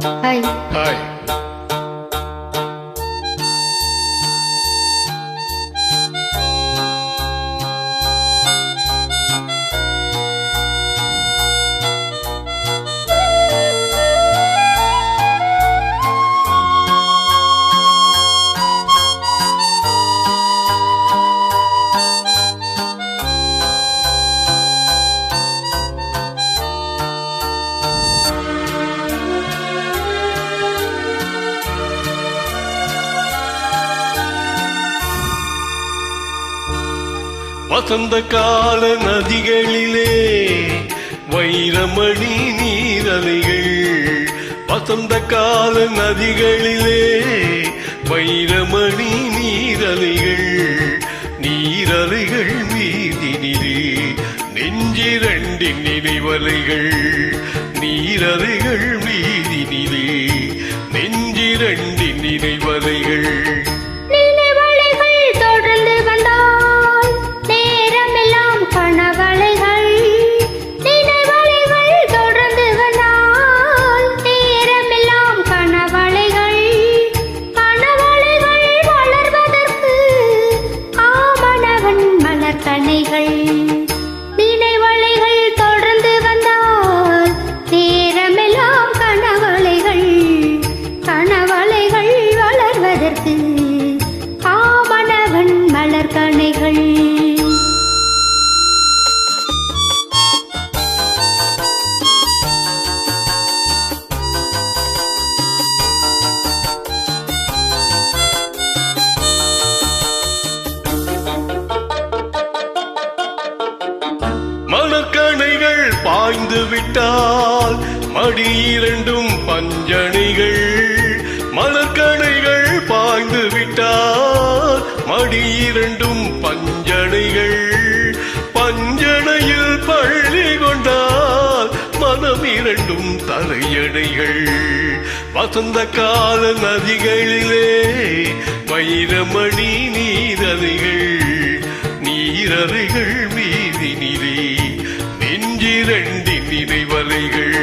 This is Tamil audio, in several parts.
ஹாய். ஹாய். வசந்த கால நதிகளிலே வைரமணி நீரலைகள், வசந்த கால நதிகளிலே வைரமணி நீரலைகள், நீரலைகள் மீதினிலே நெஞ்சிரண்டின் நினைவலைகள், நீரலைகள் மீதினிலே நெஞ்சிரண்டின் நினைவலைகள். நினைவலைகள் தொடர்ந்து வந்தால் நேரமெல்லாம் கனவலைகள், கனவலைகள் வளர்வதற்கு ஆமணவன் மலர் கணைகள். மலர்கணைகள் பாய்ந்து விட்டால் மடி இரண்டும் பஞ்சணைகள், மலர்கணைகள் பாய்ந்து விட்டால் மடி இரண்டும் பஞ்சணைகள், பஞ்சணையில் பள்ளி கொண்டால் மனம் இரண்டும் தலையணைகள். வசந்த கால நதிகளிலே வைரமணி நீரலைகள், நீரலைகள் மீதினிலே நெஞ்சிரண்டின் நினைவலைகள்.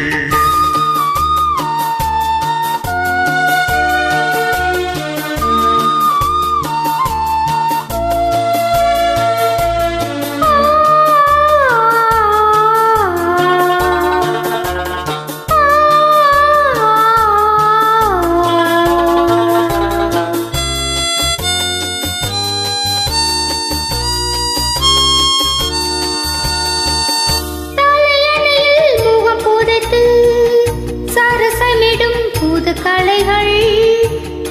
கலைகள்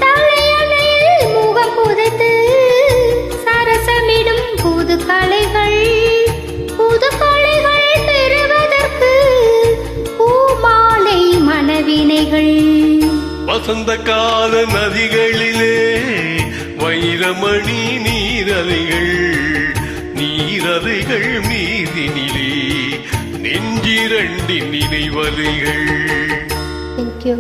தலையணையில் முகம் புதைத்து சரசமிடும் புது கலைகள், புது கலைகள் பெறுவதற்கு பூமாலை மனவினைகள். வசந்த கால நதிகளிலே வைரமணி நீரலைகள், நீரலைகள் மீதினிலே நெஞ்சிரண்டின் நினைவலைகள். Thank you.